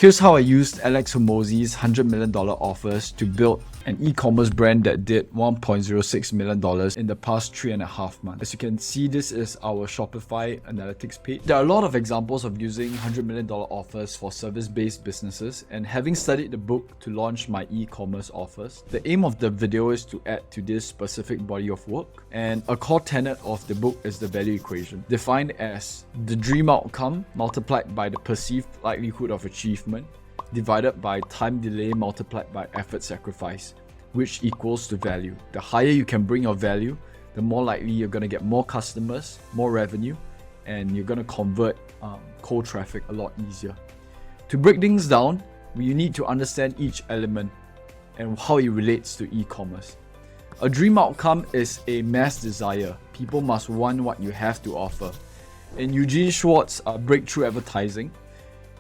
Here's how I used Alex Hormozi's $100 million offers to build an e-commerce brand that did $1.06 million in the past 3.5 months. As you can see, this is our Shopify analytics page. There are a lot of examples of using $100 million offers for service-based businesses, and having studied the book to launch my e-commerce offers, the aim of the video is to add to this specific body of work. And a core tenet of the book is the value equation, defined as the dream outcome multiplied by the perceived likelihood of achievement divided by time delay multiplied by effort sacrifice, which equals to value. The higher you can bring your value, the more likely you're going to get more customers, more revenue, and you're going to convert cold traffic a lot easier. To break things down, you need to understand each element and how it relates to e-commerce. A dream outcome is a mass desire. People must want what you have to offer. In Eugene Schwartz's Breakthrough Advertising,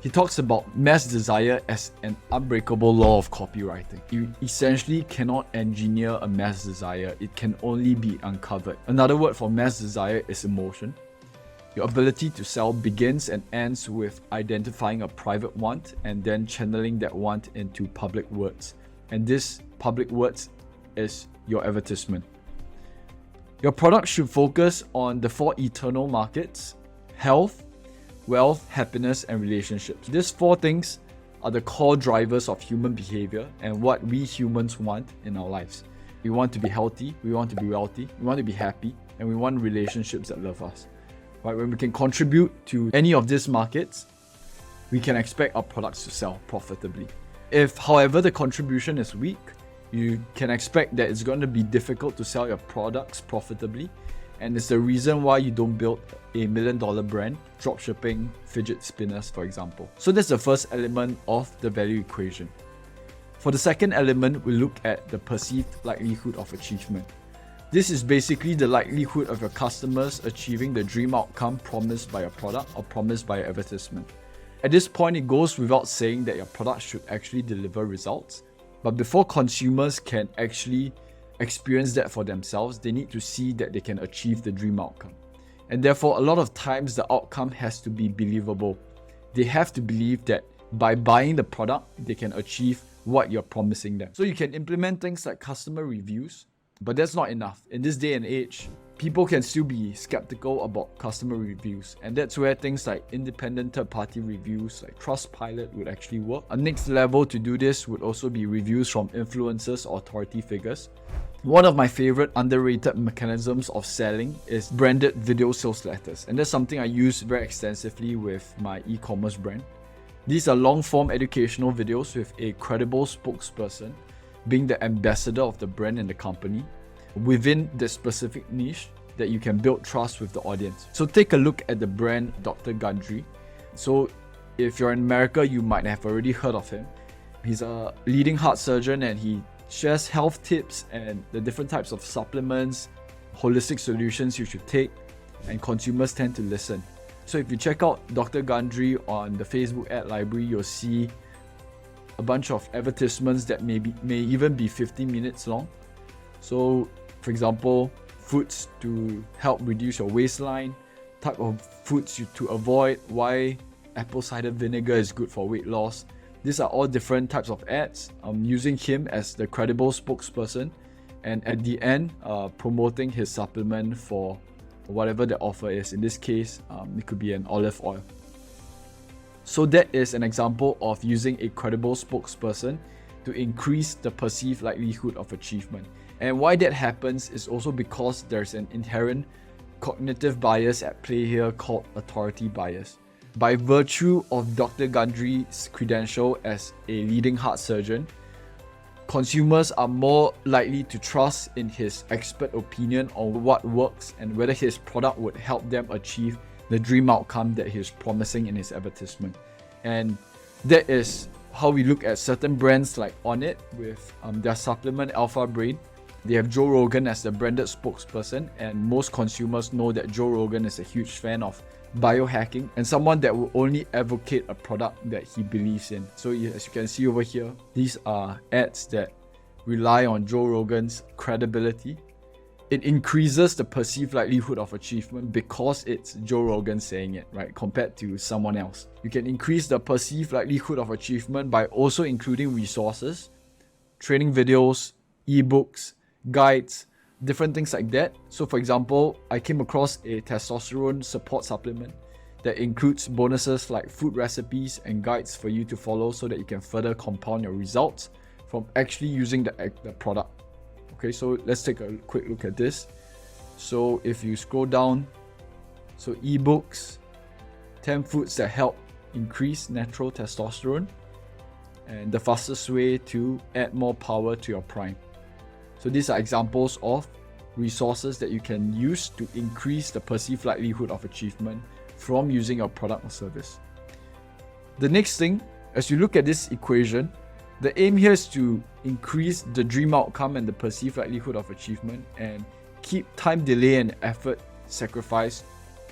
he talks about mass desire as an unbreakable law of copywriting. You essentially cannot engineer a mass desire, it can only be uncovered. Another word for mass desire is emotion. Your ability to sell begins and ends with identifying a private want and then channeling that want into public words. And this public words is your advertisement. Your product should focus on the 4 eternal markets: health, wealth, happiness, and relationships. These 4 things are the core drivers of human behavior and what we humans want in our lives. We want to be healthy, we want to be wealthy, we want to be happy, and we want relationships that love us. Right? When we can contribute to any of these markets, we can expect our products to sell profitably. If, however, the contribution is weak, you can expect that it's going to be difficult to sell your products profitably, and it's the reason why you don't build a $1 million brand, dropshipping fidget spinners, for example. So that's the first element of the value equation. For the second element, we look at the perceived likelihood of achievement. This is basically the likelihood of your customers achieving the dream outcome promised by your product or promised by your advertisement. At this point, it goes without saying that your product should actually deliver results. But before consumers can actually experience that for themselves, they need to see that they can achieve the dream outcome. And therefore, a lot of times the outcome has to be believable. They have to believe that by buying the product, they can achieve what you're promising them. So you can implement things like customer reviews, but that's not enough. In this day and age, people can still be skeptical about customer reviews, and that's where things like independent third-party reviews like Trustpilot would actually work. A next level to do this would also be reviews from influencers or authority figures. One of my favorite underrated mechanisms of selling is branded video sales letters, and that's something I use very extensively with my e-commerce brand. These are long-form educational videos with a credible spokesperson being the ambassador of the brand and the company within the specific niche that you can build trust with the audience. So take a look at the brand Dr. Gundry. So if you're in America, you might have already heard of him. He's a leading heart surgeon and he shares health tips and the different types of supplements, holistic solutions you should take, and consumers tend to listen. So if you check out Dr. Gundry on the Facebook ad library, you'll see a bunch of advertisements that may even be 15 minutes long. So for example, foods to help reduce your waistline, type of foods to avoid, why apple cider vinegar is good for weight loss. These are all different types of ads. I'm using him as the credible spokesperson, and at the end, promoting his supplement for whatever the offer is. In this case, it could be an olive oil. So that is an example of using a credible spokesperson to increase the perceived likelihood of achievement. And why that happens is also because there's an inherent cognitive bias at play here called authority bias. By virtue of Dr. Gundry's credential as a leading heart surgeon, consumers are more likely to trust in his expert opinion on what works and whether his product would help them achieve the dream outcome that he's promising in his advertisement. And that is how we look at certain brands like Onnit with their supplement Alpha Brain. They have Joe Rogan as the branded spokesperson, and most consumers know that Joe Rogan is a huge fan of biohacking and someone that will only advocate a product that he believes in. So as you can see over here, these are ads that rely on Joe Rogan's credibility it increases the perceived likelihood of achievement because it's Joe Rogan saying it, right? Compared to someone else. You can increase the perceived likelihood of achievement by also including resources, training videos, ebooks, guides, different things like that. So for example, I came across a testosterone support supplement that includes bonuses like food recipes and guides for you to follow so that you can further compound your results from actually using the product. Okay, so let's take a quick look at this. So if you scroll down, so ebooks, 10 foods that help increase natural testosterone, and the fastest way to add more power to your prime. So these are examples of resources that you can use to increase the perceived likelihood of achievement from using your product or service. The next thing, as you look at this equation, the aim here is to increase the dream outcome and the perceived likelihood of achievement and keep time delay and effort sacrifice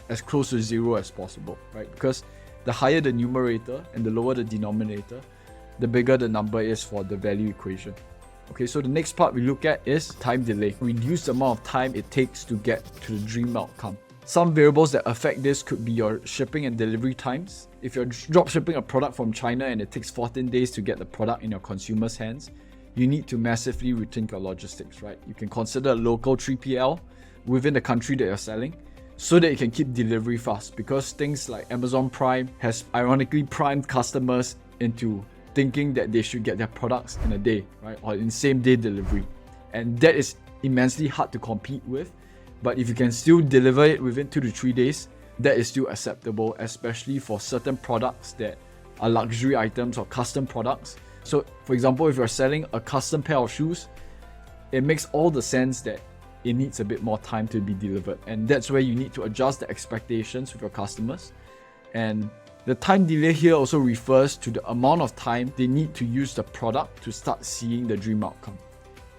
as close to zero as possible, right? Because the higher the numerator and the lower the denominator, the bigger the number is for the value equation. Okay, so the next part we look at is time delay. Reduce the amount of time it takes to get to the dream outcome. Some variables that affect this could be your shipping and delivery times. If you're drop shipping a product from China and it takes 14 days to get the product in your consumer's hands, you need to massively rethink your logistics, right? You can consider a local 3PL within the country that you're selling so that you can keep delivery fast, because things like Amazon Prime has ironically primed customers into thinking that they should get their products in a day, right? Or in same day delivery. And that is immensely hard to compete with. But if you can still deliver it within 2 to 3 days, that is still acceptable, especially for certain products that are luxury items or custom products. So for example, if you're selling a custom pair of shoes, it makes all the sense that it needs a bit more time to be delivered. And that's where you need to adjust the expectations with your customers. And the time delay here also refers to the amount of time they need to use the product to start seeing the dream outcome.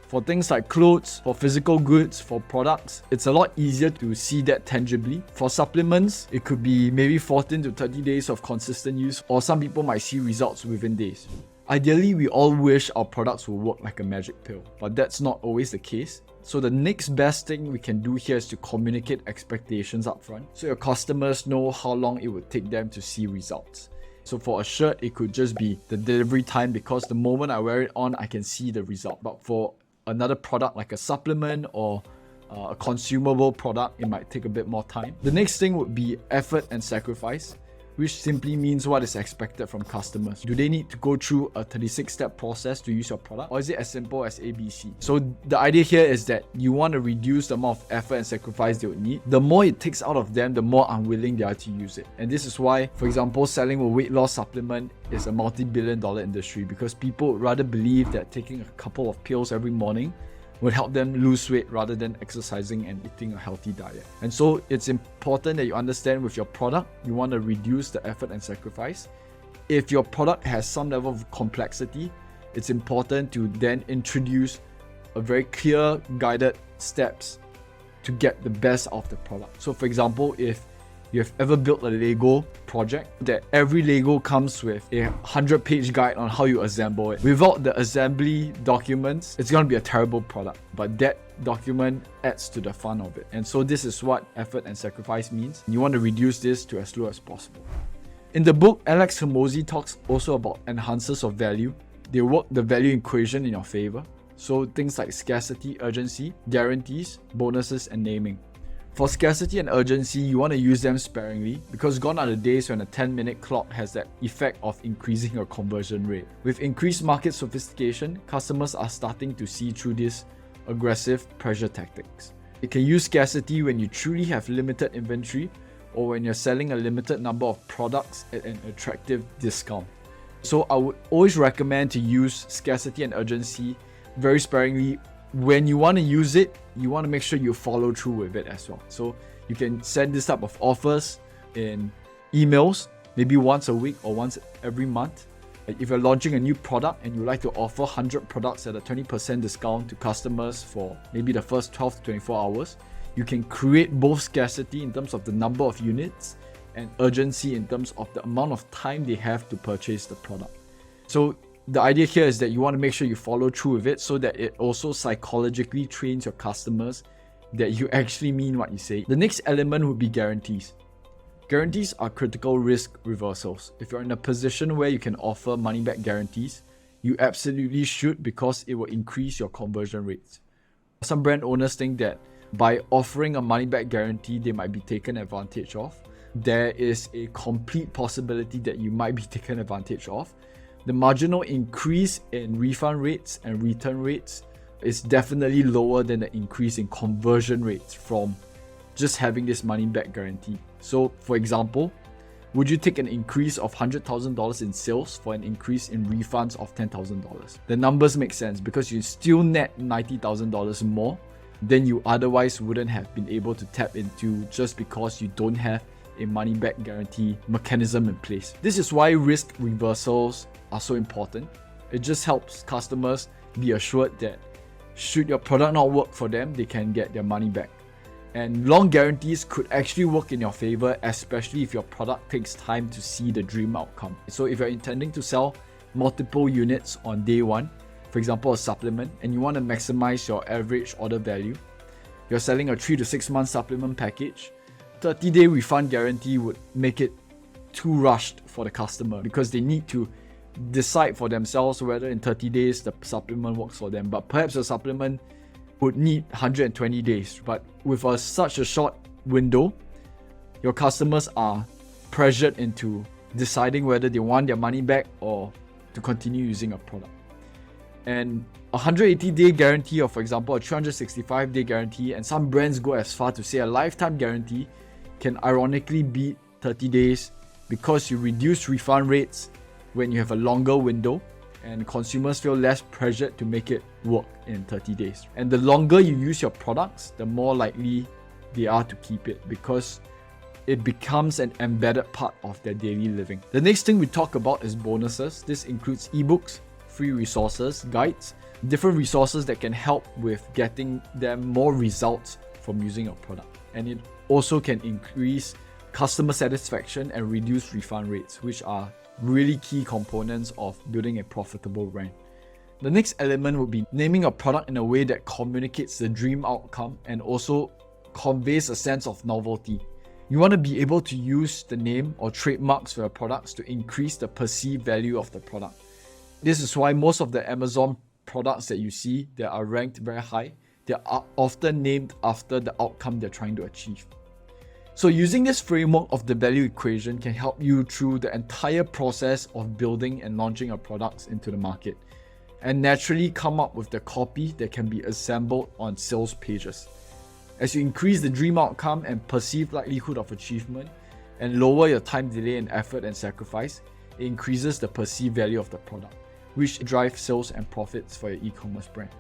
For things like clothes, for physical goods, for products, it's a lot easier to see that tangibly. For supplements, it could be maybe 14 to 30 days of consistent use, or some people might see results within days. Ideally, we all wish our products will work like a magic pill, but that's not always the case. So the next best thing we can do here is to communicate expectations upfront, so your customers know how long it would take them to see results. So for a shirt, it could just be the delivery time, because the moment I wear it on, I can see the result. But for another product like a supplement or a consumable product, it might take a bit more time. The next thing would be effort and sacrifice, which simply means what is expected from customers. Do they need to go through a 36-step process to use your product, or is it as simple as ABC? So the idea here is that you want to reduce the amount of effort and sacrifice they would need. The more it takes out of them, the more unwilling they are to use it. And this is why, for example, selling a weight loss supplement is a multi-billion-dollar industry, because people would rather believe that taking a couple of pills every morning would help them lose weight rather than exercising and eating a healthy diet. And so it's important that you understand with your product, you want to reduce the effort and sacrifice. If your product has some level of complexity, it's important to then introduce a very clear guided steps to get the best out of the product. So for example, if you have ever built a Lego project, that every Lego comes with a 100-page guide on how you assemble it. Without the assembly documents, it's going to be a terrible product. But that document adds to the fun of it. And so this is what effort and sacrifice means. You want to reduce this to as low as possible. In the book, Alex Hormozi talks also about enhancers of value. They work the value equation in your favor. So things like scarcity, urgency, guarantees, bonuses, and naming. For scarcity and urgency, you want to use them sparingly, because gone are the days when a 10-minute clock has that effect of increasing your conversion rate. With increased market sophistication, customers are starting to see through these aggressive pressure tactics. You can use scarcity when you truly have limited inventory, or when you're selling a limited number of products at an attractive discount. So I would always recommend to use scarcity and urgency very sparingly. When you want to use it, you want to make sure you follow through with it as well. So you can send this type of offers in emails, maybe once a week or once every month. If you're launching a new product and you like to offer 100 products at a 20% discount to customers for maybe the first 12 to 24 hours, you can create both scarcity in terms of the number of units and urgency in terms of the amount of time they have to purchase the product. So the idea here is that you want to make sure you follow through with it so that it also psychologically trains your customers that you actually mean what you say. The next element would be guarantees. Guarantees are critical risk reversals. If you're in a position where you can offer money back guarantees, you absolutely should, because it will increase your conversion rates. Some brand owners think that by offering a money back guarantee, they might be taken advantage of. There is a complete possibility that you might be taken advantage of. The marginal increase in refund rates and return rates is definitely lower than the increase in conversion rates from just having this money back guarantee. So, for example, would you take an increase of $100,000 in sales for an increase in refunds of $10,000? The numbers make sense because you still net $90,000 more than you otherwise wouldn't have been able to tap into, just because you don't have a money back guarantee mechanism in place. This is why risk reversals are so important. It just helps customers be assured that should your product not work for them, they can get their money back. And long guarantees could actually work in your favor, especially if your product takes time to see the dream outcome. So if you're intending to sell multiple units on day one, for example a supplement, and you want to maximize your average order value, you're selling a 3 to 6 month supplement package, 30-day refund guarantee would make it too rushed for the customer, because they need to decide for themselves whether in 30 days the supplement works for them. But perhaps a supplement would need 120 days. But with such a short window, your customers are pressured into deciding whether they want their money back or to continue using a product. And a 180-day guarantee, or for example a 365-day guarantee, and some brands go as far to say a lifetime guarantee, can ironically beat 30 days because you reduce refund rates when you have a longer window, and consumers feel less pressured to make it work in 30 days. And the longer you use your products, the more likely they are to keep it, because it becomes an embedded part of their daily living. The next thing we talk about is bonuses. This includes ebooks, free resources, guides, different resources that can help with getting them more results from using your product. And it also can increase customer satisfaction and reduce refund rates, which are really key components of building a profitable brand. The next element would be naming a product in a way that communicates the dream outcome and also conveys a sense of novelty. You want to be able to use the name or trademarks for your products to increase the perceived value of the product. This is why most of the Amazon products that you see that are ranked very high, they are often named after the outcome they're trying to achieve. So using this framework of the value equation can help you through the entire process of building and launching your products into the market, and naturally come up with the copy that can be assembled on sales pages. As you increase the dream outcome and perceived likelihood of achievement and lower your time delay and effort and sacrifice, it increases the perceived value of the product, which drives sales and profits for your e-commerce brand.